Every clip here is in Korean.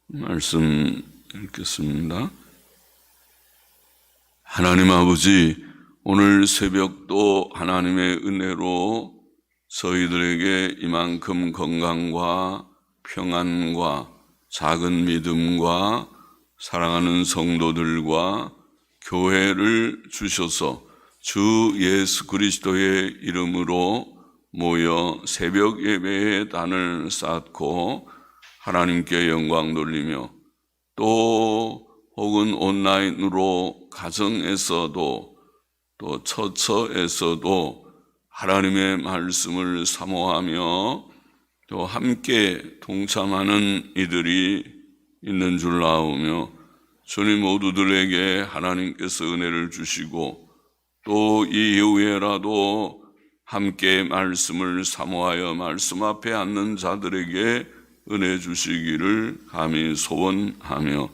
말씀 읽겠습니다. 하나님 아버지, 오늘 새벽도 하나님의 은혜로 저희들에게 이만큼 건강과 평안과 작은 믿음과 사랑하는 성도들과 교회를 주셔서 주 예수 그리스도의 이름으로 모여 새벽 예배의 단을 쌓고 하나님께 영광 돌리며 또 혹은 온라인으로 가정에서도 또 처처에서도 하나님의 말씀을 사모하며 또 함께 동참하는 이들이 있는 줄 아오며 주님 모두들에게 하나님께서 은혜를 주시고 또 이후에라도 함께 말씀을 사모하여 말씀 앞에 앉는 자들에게 은혜 주시기를 감히 소원하며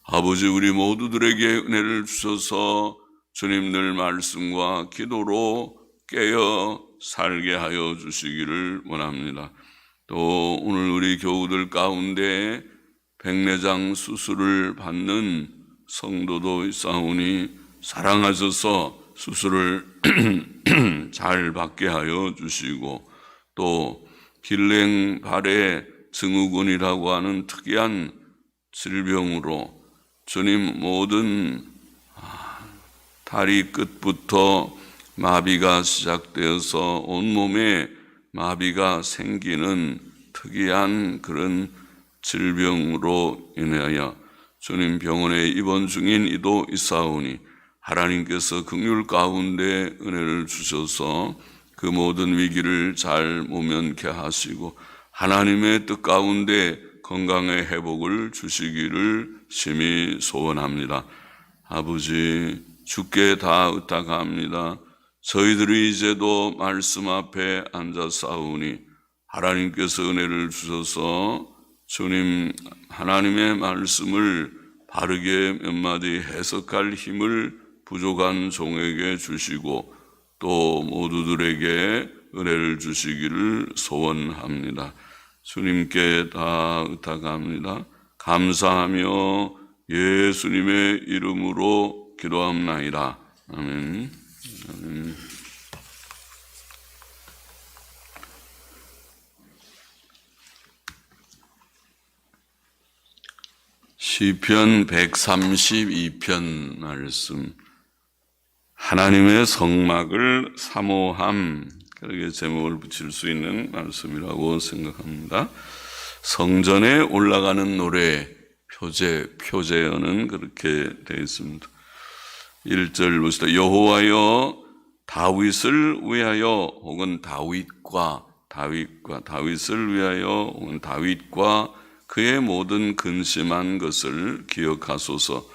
아버지 우리 모두들에게 은혜를 주셔서 주님 늘 말씀과 기도로 깨어 살게 하여 주시기를 원합니다. 또 오늘 우리 교우들 가운데 백내장 수술을 받는 성도도 있사오니 사랑하셔서 수술을 잘 받게 하여 주시고 또 길랭발의 증후군이라고 하는 특이한 질병으로 주님 모든 다리 끝부터 마비가 시작되어서 온몸에 마비가 생기는 특이한 그런 질병으로 인하여 주님 병원에 입원 중인 이도 있사오니 하나님께서 긍휼 가운데 은혜를 주셔서 그 모든 위기를 잘 모면케 하시고 하나님의 뜻 가운데 건강의 회복을 주시기를 심히 소원합니다. 아버지 주께 다 의탁합니다. 저희들이 이제도 말씀 앞에 앉아 싸우니 하나님께서 은혜를 주셔서 주님 하나님의 말씀을 바르게 몇 마디 해석할 힘을 부족한 종에게 주시고 또 모두들에게 은혜를 주시기를 소원합니다. 주님께 다 의탁합니다. 감사하며 예수님의 이름으로 기도합나이다. 아멘. 아멘. 시편 132편 말씀, 하나님의 성막을 사모함, 그렇게 제목을 붙일 수 있는 말씀이라고 생각합니다. 성전에 올라가는 노래, 표제어는 그렇게 되어 있습니다. 1절 보시다. 여호와여 다윗을 위하여 혹은 다윗을 위하여 혹은 다윗과 그의 모든 근심한 것을 기억하소서.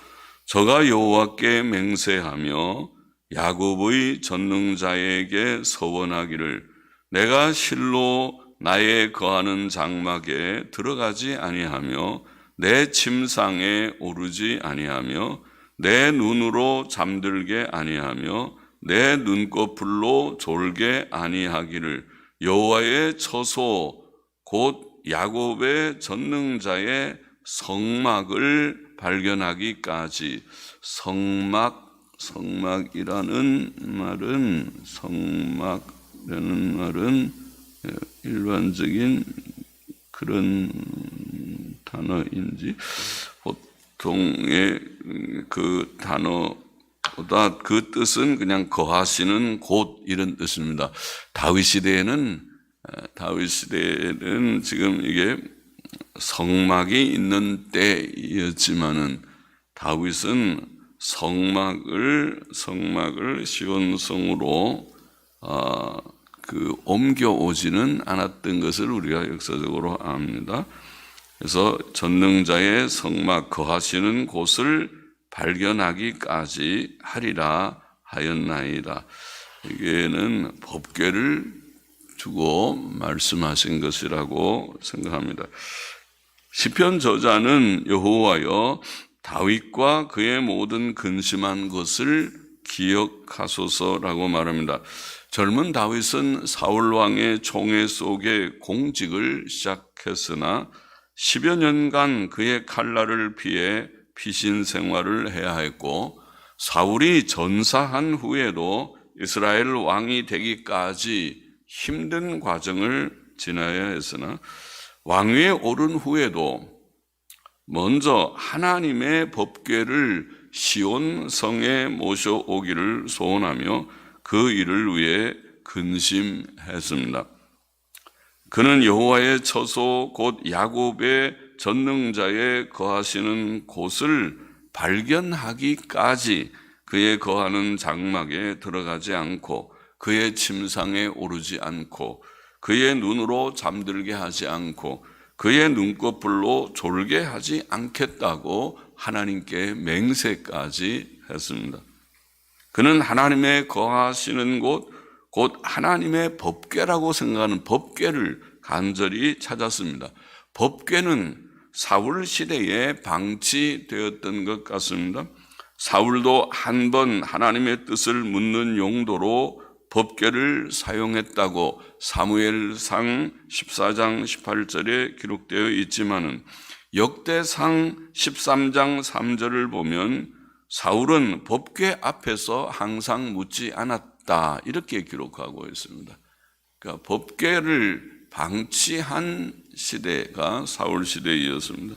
저가 여호와께 맹세하며 야곱의 전능자에게 서원하기를 내가 실로 나의 거하는 장막에 들어가지 아니하며 내 침상에 오르지 아니하며 내 눈으로 잠들게 아니하며 내 눈꺼풀로 졸게 아니하기를 여호와의 처소 곧 야곱의 전능자의 성막을 발견하기까지. 성막이라는 말은 일반적인 그런 단어인지 보통의 그 단어보다 그 뜻은 그냥 거하시는 곳 이런 뜻입니다. 다윗 시대에는 지금 이게 성막이 있는 때였지만은 다윗은 성막을 시온성으로 옮겨 오지는 않았던 것을 우리가 역사적으로 압니다. 그래서 전능자의 성막 거하시는 곳을 발견하기까지 하리라 하였나이다. 이게는 법궤를 주고 말씀하신 것이라고 생각합니다. 시편 저자는 여호와여 다윗과 그의 모든 근심한 것을 기억하소서라고 말합니다. 젊은 다윗은 사울 왕의 총애 속에 공직을 시작했으나 10여 년간 그의 칼날을 피해 피신 생활을 해야 했고, 사울이 전사한 후에도 이스라엘 왕이 되기까지 힘든 과정을 지나야 했으나, 왕위에 오른 후에도 먼저 하나님의 법궤를 시온 성에 모셔오기를 소원하며 그 일을 위해 근심했습니다. 그는 여호와의 처소 곧 야곱의 전능자의 거하시는 곳을 발견하기까지 그의 거하는 장막에 들어가지 않고 그의 침상에 오르지 않고 그의 눈으로 잠들게 하지 않고 그의 눈꺼풀로 졸게 하지 않겠다고 하나님께 맹세까지 했습니다. 그는 하나님의 거하시는 곳, 곧 하나님의 법궤라고 생각하는 법궤를 간절히 찾았습니다. 법궤는 사울 시대에 방치되었던 것 같습니다. 사울도 한 번 하나님의 뜻을 묻는 용도로 법궤를 사용했다고 사무엘상 14장 18절에 기록되어 있지만은 역대상 13장 3절을 보면 사울은 법궤 앞에서 항상 묻지 않았다 이렇게 기록하고 있습니다. 그러니까 법궤를 방치한 시대가 사울 시대이었습니다.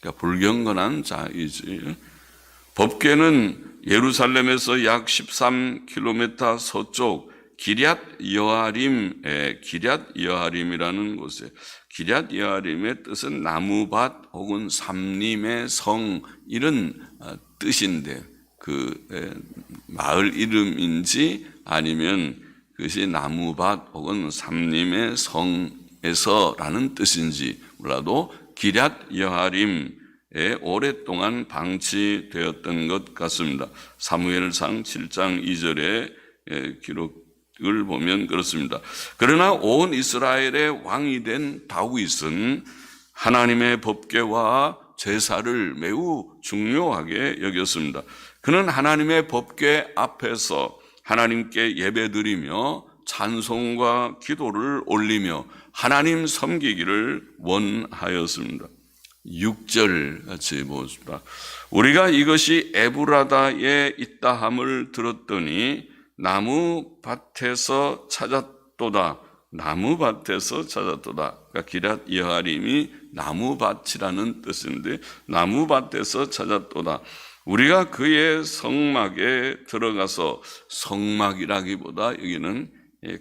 그러니까 불경건한 자이지. 법궤는 예루살렘에서 약 13km 서쪽 기럇 여아림의 기럇 여아림이라는 곳에, 기럇 여아림의 뜻은 나무밭 혹은 삼림의 성 이런 뜻인데 그 마을 이름인지 아니면 그것이 나무밭 혹은 삼림의 성에서라는 뜻인지 몰라도 기럇 여아림에 오랫동안 방치되었던 것 같습니다. 사무엘상 7장 2절의 기록을 보면 그렇습니다. 그러나 온 이스라엘의 왕이 된 다윗은 하나님의 법궤와 제사를 매우 중요하게 여겼습니다. 그는 하나님의 법궤 앞에서 하나님께 예배드리며 찬송과 기도를 올리며 하나님 섬기기를 원하였습니다. 6절 같이 보십시다. 우리가 이것이 에브라다에 있다함을 들었더니 나무밭에서 찾았도다. 나무밭에서 찾았도다. 그러니까 기럇 여아림이 나무밭이라는 뜻인데 나무밭에서 찾았도다. 우리가 그의 성막에 들어가서, 성막이라기보다 여기는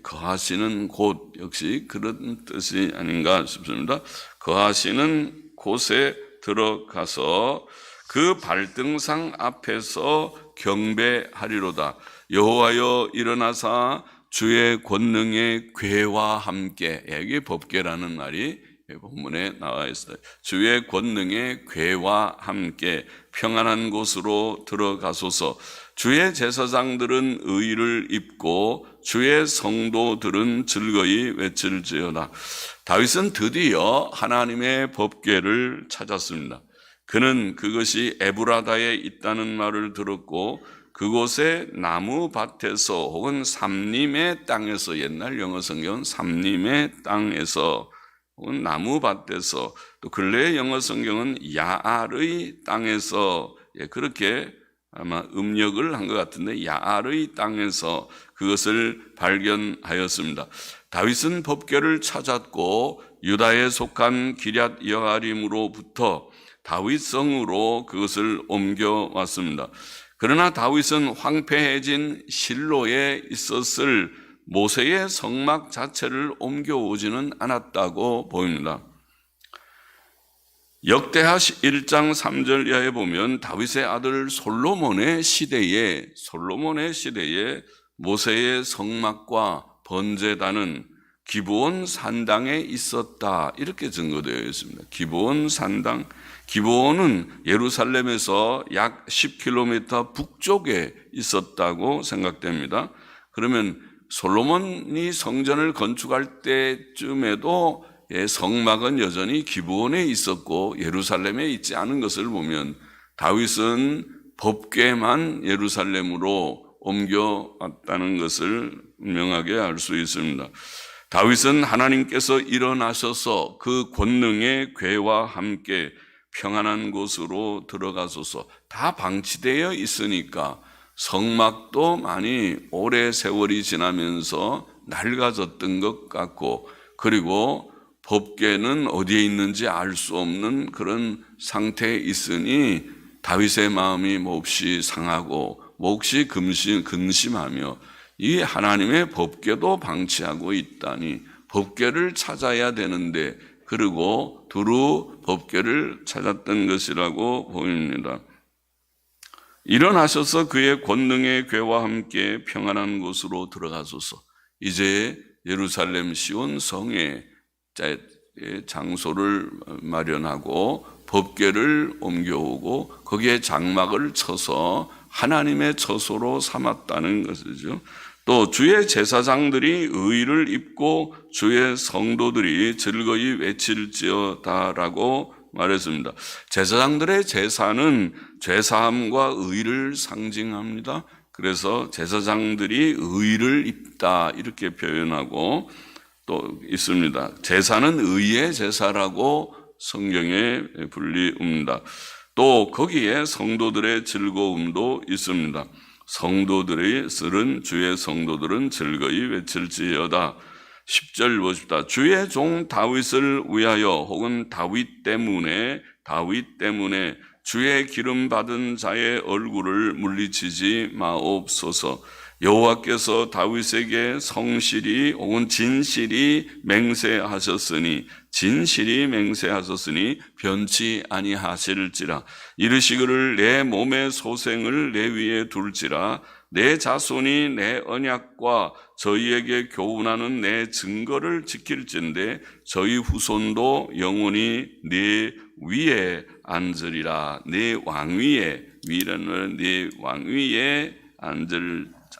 거하시는 곳, 역시 그런 뜻이 아닌가 싶습니다. 거하시는 곳에 들어가서 그 발등상 앞에서 경배하리로다. 여호와여 일어나사 주의 권능의 궤와 함께, 여기 법궤라는 말이 본문에 나와 있어요. 주의 권능의 궤와 함께 평안한 곳으로 들어가소서. 주의 제사장들은 의를 입고 주의 성도들은 즐거이 외칠지어다. 다윗은 드디어 하나님의 법궤를 찾았습니다. 그는 그것이 에브라다에 있다는 말을 들었고 그곳에 나무밭에서 혹은 삼림의 땅에서, 옛날 영어 성경은 삼림의 땅에서 혹은 나무밭에서, 또 근래의 영어 성경은 야알의 땅에서, 그렇게 아마 음력을 한 것 같은데 야알의 땅에서 그것을 발견하였습니다. 다윗은 법궤를 찾았고 유다에 속한 기럇 여아림으로부터 다윗성으로 그것을 옮겨왔습니다. 그러나 다윗은 황폐해진 실로에 있었을 모세의 성막 자체를 옮겨오지는 않았다고 보입니다. 역대하 1장 3절 이하에 보면 다윗의 아들 솔로몬의 시대에 모세의 성막과 번제단은 기브온 산당에 있었다 이렇게 증거되어 있습니다. 기브온 산당, 기브온은 예루살렘에서 약 10km 북쪽에 있었다고 생각됩니다. 그러면 솔로몬이 성전을 건축할 때쯤에도 성막은 여전히 기브온에 있었고 예루살렘에 있지 않은 것을 보면 다윗은 법궤만 예루살렘으로 옮겨왔다는 것을 분명하게 알 수 있습니다. 다윗은 하나님께서 일어나셔서 그 권능의 궤와 함께 평안한 곳으로 들어가소서, 다 방치되어 있으니까 성막도 많이 오래 세월이 지나면서 낡아졌던 것 같고, 그리고 법궤는 어디에 있는지 알 수 없는 그런 상태에 있으니 다윗의 마음이 몹시 상하고 몹시 근심하며, 이 하나님의 법궤도 방치하고 있다니 법궤를 찾아야 되는데, 그리고 두루 법궤를 찾았던 것이라고 보입니다. 일어나셔서 그의 권능의 궤와 함께 평안한 곳으로 들어가소서. 이제 예루살렘 시온 성에 장소를 마련하고 법궤를 옮겨오고 거기에 장막을 쳐서 하나님의 처소로 삼았다는 것이죠. 또 주의 제사장들이 의를 입고 주의 성도들이 즐거이 외칠지어다라고 말했습니다. 제사장들의 제사는 죄사함과 의를 상징합니다. 그래서 제사장들이 의를 입다 이렇게 표현하고 또 있습니다. 제사는 의의 제사라고 성경에 불리웁니다. 또 거기에 성도들의 즐거움도 있습니다. 성도들이 쓰는 주의 성도들은 즐거이 외칠지어다. 10절 보십시다. 주의 종 다윗을 위하여 혹은 다윗 때문에 주의 기름 받은 자의 얼굴을 물리치지 마옵소서. 여호와께서 다윗에게 성실히 혹은 진실히 맹세하셨으니 변치 아니하실지라. 이르시기를 내 몸의 소생을 내 위에 둘지라. 내 자손이 내 언약과 저희에게 교훈하는 내 증거를 지킬진대 저희 후손도 영원히 네 위에 앉으리라. 네 왕위에, 위라는 네 왕위에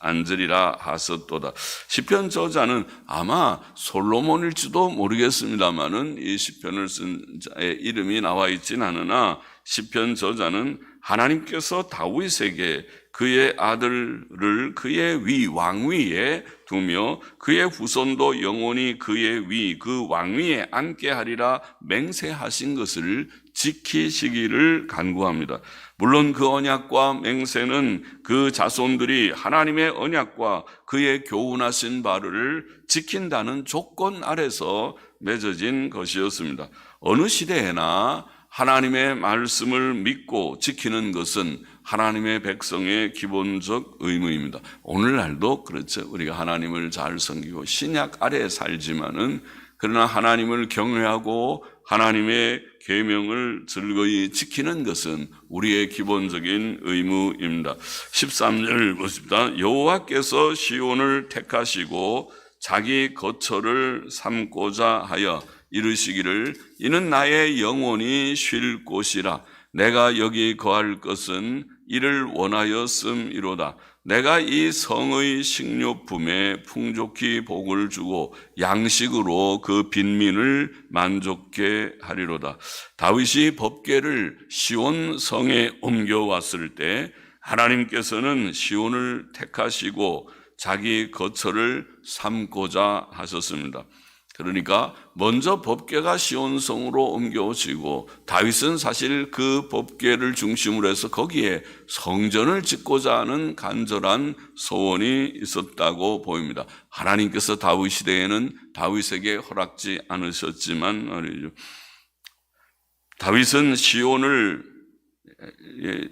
앉으리라 하셨도다. 시편 저자는 아마 솔로몬일지도 모르겠습니다만은 이 시편을 쓴 자의 이름이 나와 있진 않으나, 시편 저자는 하나님께서 다윗에게 그의 아들을 그의 왕위에 두며 그의 후손도 영원히 그의 그 왕위에 앉게 하리라 맹세하신 것을 지키시기를 간구합니다. 물론 그 언약과 맹세는 그 자손들이 하나님의 언약과 그의 교훈하신 바를 지킨다는 조건 아래서 맺어진 것이었습니다. 어느 시대에나 하나님의 말씀을 믿고 지키는 것은 하나님의 백성의 기본적 의무입니다. 오늘날도 그렇죠. 우리가 하나님을 잘 섬기고 신약 아래에 살지만은, 그러나 하나님을 경외하고 하나님의 계명을 즐거이 지키는 것은 우리의 기본적인 의무입니다. 13절 보십니다. 여호와께서 시온을 택하시고 자기 거처를 삼고자 하여 이르시기를 이는 나의 영혼이 쉴 곳이라. 내가 여기 거할 것은 이를 원하였음이로다. 내가 이 성의 식료품에 풍족히 복을 주고 양식으로 그 빈민을 만족케 하리로다. 다윗이 법궤를 시온 성에 옮겨왔을 때 하나님께서는 시온을 택하시고 자기 거처를 삼고자 하셨습니다. 그러니까 먼저 법궤가 시온성으로 옮겨오시고, 다윗은 사실 그 법궤를 중심으로 해서 거기에 성전을 짓고자 하는 간절한 소원이 있었다고 보입니다. 하나님께서 다윗 시대에는 다윗에게 허락지 않으셨지만 말이죠. 다윗은 시온을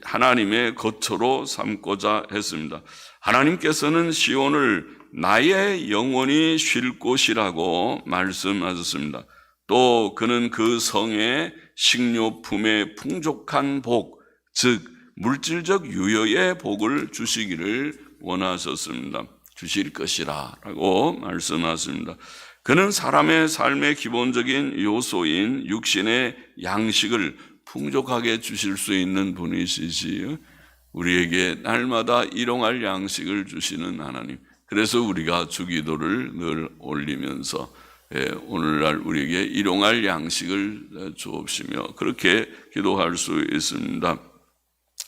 하나님의 거처로 삼고자 했습니다. 하나님께서는 시온을 나의 영혼이 쉴 곳이라고 말씀하셨습니다. 또 그는 그 성에 식료품의 풍족한 복, 즉 물질적 유효의 복을 주시기를 원하셨습니다. 주실 것이라 라고 말씀하십니다. 그는 사람의 삶의 기본적인 요소인 육신의 양식을 풍족하게 주실 수 있는 분이시지요. 우리에게 날마다 일용할 양식을 주시는 하나님. 그래서 우리가 주기도를 늘 올리면서 오늘날 우리에게 일용할 양식을 주옵시며 그렇게 기도할 수 있습니다.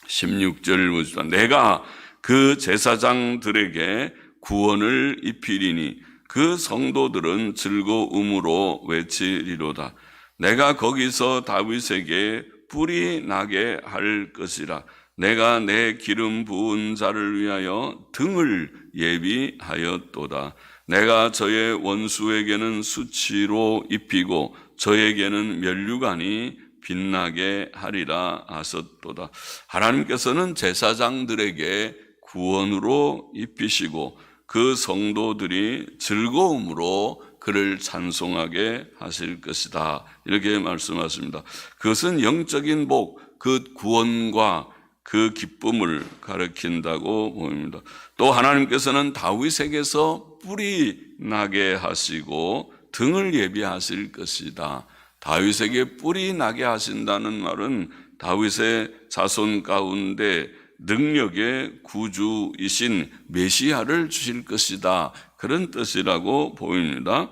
16절 보시다. 내가 그 제사장들에게 구원을 입히리니 그 성도들은 즐거움으로 외치리로다. 내가 거기서 다윗에게 뿔이 나게 할 것이라. 내가 내 기름 부은 자를 위하여 등을 예비하였도다. 내가 저의 원수에게는 수치로 입히고 저에게는 면류관이 빛나게 하리라 하셨도다. 하나님께서는 제사장들에게 구원으로 입히시고 그 성도들이 즐거움으로 그를 찬송하게 하실 것이다. 이렇게 말씀하십니다. 그것은 영적인 복, 그 구원과 그 기쁨을 가리킨다고 보입니다. 또 하나님께서는 다윗에게서 뿔이 나게 하시고 등을 예비하실 것이다. 다윗에게 뿔이 나게 하신다는 말은 다윗의 자손 가운데 능력의 구주이신 메시아를 주실 것이다. 그런 뜻이라고 보입니다.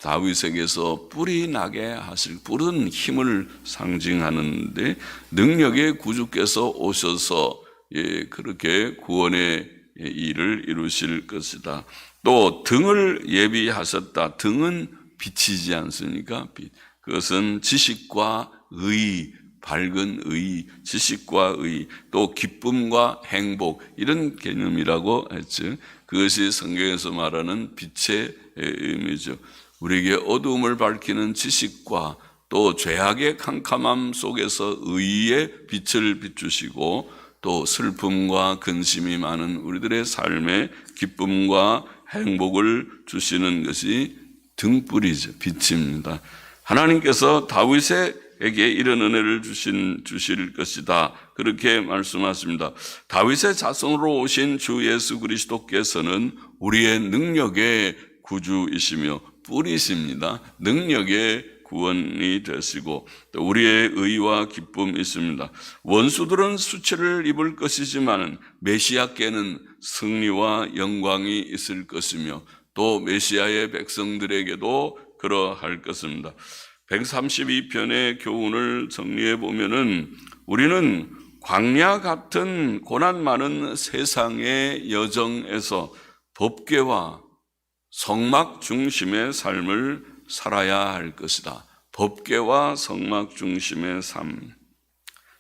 다윗에게서 뿔이 나게 하실, 뿔은 힘을 상징하는데 능력의 구주께서 오셔서 그렇게 구원의 일을 이루실 것이다. 또 등을 예비하셨다. 등은 빛이지 않습니까? 빛. 그것은 지식과 의, 밝은 의, 지식과 의, 또 기쁨과 행복, 이런 개념이라고 했죠. 그것이 성경에서 말하는 빛의 의미죠. 우리에게 어두움을 밝히는 지식과 또 죄악의 캄캄함 속에서 의의 빛을 비추시고 또 슬픔과 근심이 많은 우리들의 삶에 기쁨과 행복을 주시는 것이 등불이죠. 빛입니다. 하나님께서 다윗에게 이런 은혜를 주실 것이다. 그렇게 말씀하십니다. 다윗의 자손으로 오신 주 예수 그리스도께서는 우리의 능력의 구주이시며 뿔이십니다. 능력의 구원이 되시고 또 우리의 의와 기쁨이 있습니다. 원수들은 수치를 입을 것이지만 메시아께는 승리와 영광이 있을 것이며 또 메시아의 백성들에게도 그러할 것입니다. 132편의 교훈을 정리해 보면은 우리는 광야 같은 고난 많은 세상의 여정에서 법궤와 성막 중심의 삶을 살아야 할 것이다. 법궤와 성막 중심의 삶.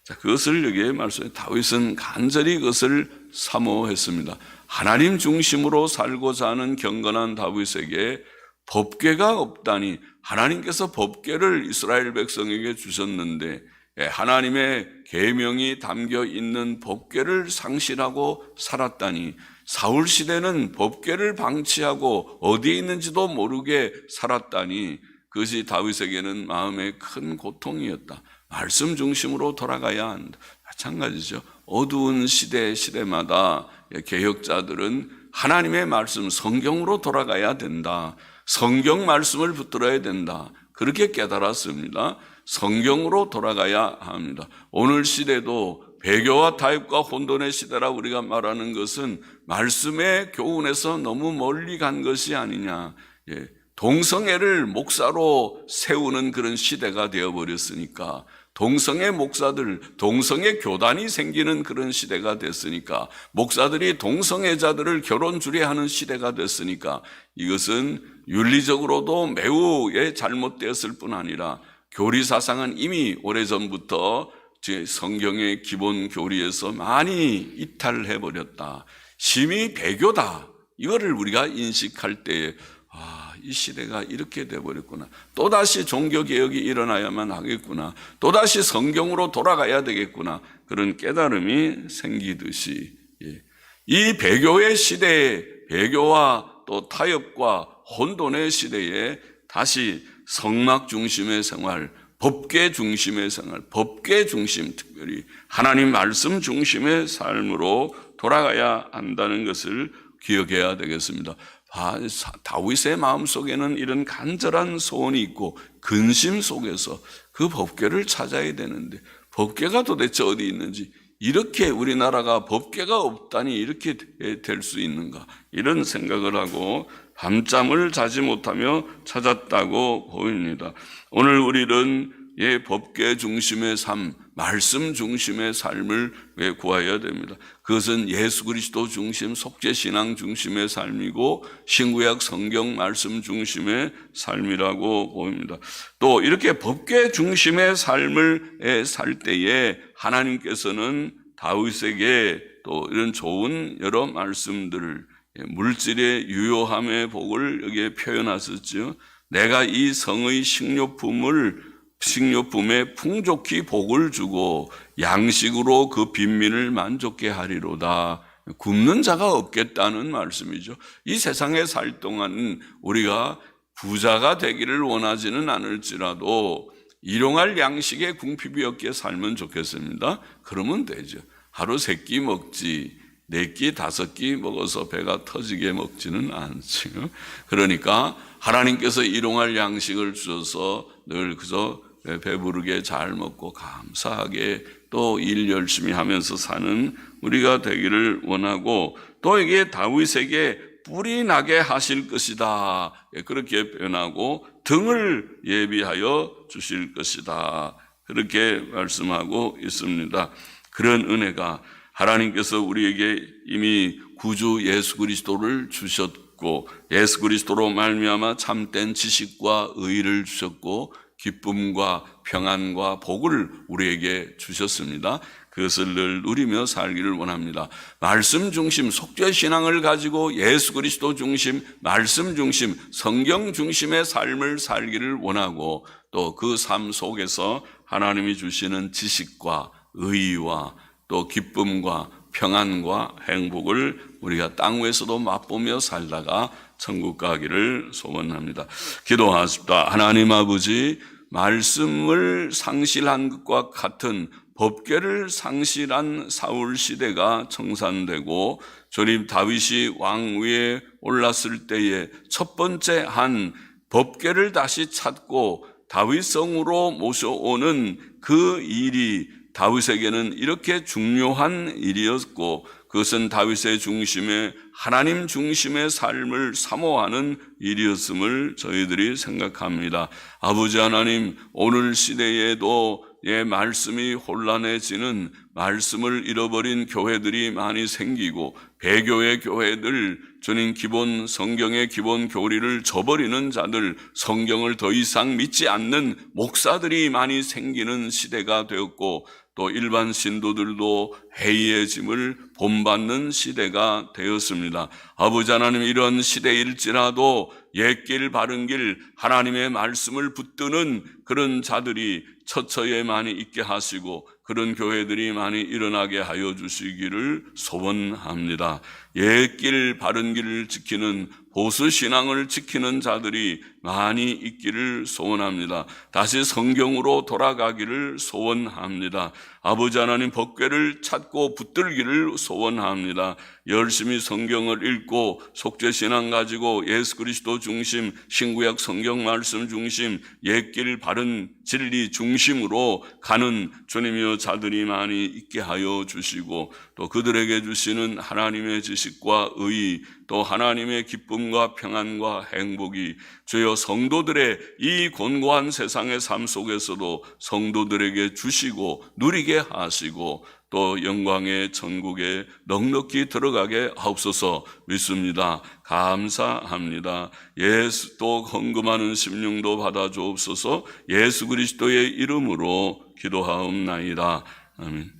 자, 그것을 여기에 말씀해 다윗은 간절히 그것을 사모했습니다. 하나님 중심으로 살고자 하는 경건한 다윗에게 법궤가 없다니, 하나님께서 법궤를 이스라엘 백성에게 주셨는데 하나님의 계명이 담겨 있는 법궤를 상실하고 살았다니, 사울 시대는 법궤를 방치하고 어디에 있는지도 모르게 살았다니, 그것이 다윗에게는 마음의 큰 고통이었다. 말씀 중심으로 돌아가야 한다. 마찬가지죠. 어두운 시대마다 개혁자들은 하나님의 말씀, 성경으로 돌아가야 된다. 성경 말씀을 붙들어야 된다. 그렇게 깨달았습니다. 성경으로 돌아가야 합니다. 오늘 시대도 배교와 타협과 혼돈의 시대라 우리가 말하는 것은 말씀의 교훈에서 너무 멀리 간 것이 아니냐. 동성애를 목사로 세우는 그런 시대가 되어버렸으니까, 동성애 목사들, 동성애 교단이 생기는 그런 시대가 됐으니까, 목사들이 동성애자들을 결혼 주례하는 시대가 됐으니까, 이것은 윤리적으로도 매우 잘못되었을 뿐 아니라 교리 사상은 이미 오래전부터 성경의 기본 교리에서 많이 이탈해 버렸다. 심히 배교다. 이거를 우리가 인식할 때에 이 시대가 이렇게 돼버렸구나. 또다시 종교개혁이 일어나야만 하겠구나. 또다시 성경으로 돌아가야 되겠구나. 그런 깨달음이 생기듯이 이 배교의 시대에, 배교와 또 타협과 혼돈의 시대에 다시 성막 중심의 생활, 법궤 중심의 생활, 법궤 중심, 특별히 하나님 말씀 중심의 삶으로 돌아가야 한다는 것을 기억해야 되겠습니다. 다윗의 마음속에는 이런 간절한 소원이 있고 근심 속에서 그 법궤를 찾아야 되는데, 법궤가 도대체 어디 있는지, 이렇게 우리나라가 법궤가 없다니 이렇게 될 수 있는가, 이런 생각을 하고 밤잠을 자지 못하며 찾았다고 보입니다. 오늘 우리는 법계 중심의 삶, 말씀 중심의 삶을 구해야 됩니다. 그것은 예수 그리스도 중심, 속죄신앙 중심의 삶이고 신구약 성경 말씀 중심의 삶이라고 보입니다. 또 이렇게 법계 중심의 삶을 살 때에 하나님께서는 다윗에게 또 이런 좋은 여러 말씀들을, 물질의 유효함의 복을 여기에 표현하셨죠. 내가 이 성의 식료품에 풍족히 복을 주고 양식으로 그 빈민을 만족케 하리로다. 굶는 자가 없겠다는 말씀이죠. 이 세상에 살 동안 우리가 부자가 되기를 원하지는 않을지라도 일용할 양식에 궁핍이 없게 살면 좋겠습니다. 그러면 되죠. 하루 3끼 먹지 4끼 5끼 먹어서 배가 터지게 먹지는 않죠. 그러니까 하나님께서 일용할 양식을 주셔서 늘 그저 배부르게 잘 먹고 감사하게 또 일 열심히 하면서 사는 우리가 되기를 원하고, 또 이게 다윗에게 뿔이 나게 하실 것이다 그렇게 표현하고 등을 예비하여 주실 것이다 그렇게 말씀하고 있습니다. 그런 은혜가 하나님께서 우리에게 이미 구주 예수 그리스도를 주셨고, 예수 그리스도로 말미암아 참된 지식과 의를 주셨고 기쁨과 평안과 복을 우리에게 주셨습니다. 그것을 늘 누리며 살기를 원합니다. 말씀 중심, 속죄신앙을 가지고 예수 그리스도 중심, 말씀 중심, 성경 중심의 삶을 살기를 원하고, 또 그 삶 속에서 하나님이 주시는 지식과 의와 또 기쁨과 평안과 행복을 우리가 땅 위에서도 맛보며 살다가 천국 가기를 소원합니다. 기도하십시다. 하나님 아버지, 말씀을 상실한 것과 같은 법궤를 상실한 사울 시대가 청산되고 주님 다윗이 왕 위에 올랐을 때에 첫 번째 한 법궤를 다시 찾고 다윗성으로 모셔오는 그 일이 다윗에게는 이렇게 중요한 일이었고, 그것은 다윗의 중심에 하나님 중심의 삶을 사모하는 일이었음을 저희들이 생각합니다. 아버지 하나님, 오늘 시대에도 말씀이 혼란해지는, 말씀을 잃어버린 교회들이 많이 생기고 배교의 교회들, 주님 기본 성경의 기본 교리를 저버리는 자들, 성경을 더 이상 믿지 않는 목사들이 많이 생기는 시대가 되었고, 또 일반 신도들도 해이해짐을 본받는 시대가 되었습니다. 아버지 하나님, 이런 시대일지라도 옛길 바른 길 하나님의 말씀을 붙드는 그런 자들이 처처에 많이 있게 하시고 그런 교회들이 많이 일어나게 하여 주시기를 소원합니다. 옛길 바른 길을 지키는 보수신앙을 지키는 자들이 많이 있기를 소원합니다. 다시 성경으로 돌아가기를 소원합니다. 아버지 하나님, 법궤를 찾고 붙들기를 소원합니다. 열심히 성경을 읽고 속죄신앙 가지고 예수 그리스도 중심, 신구약 성경 말씀 중심, 옛길 바른 진리 중심으로 가는 주님이여 자들이 많이 있게 하여 주시고, 또 그들에게 주시는 하나님의 지식과 의, 또 하나님의 기쁨과 평안과 행복이 주여 성도들의 이 곤고한 세상의 삶 속에서도 성도들에게 주시고 누리게 하시고, 또 영광의 천국에 넉넉히 들어가게 하옵소서 믿습니다. 감사합니다. 예수 또 헌금하는 심령도 받아 주옵소서. 예수 그리스도의 이름으로 기도하옵나이다. 아멘.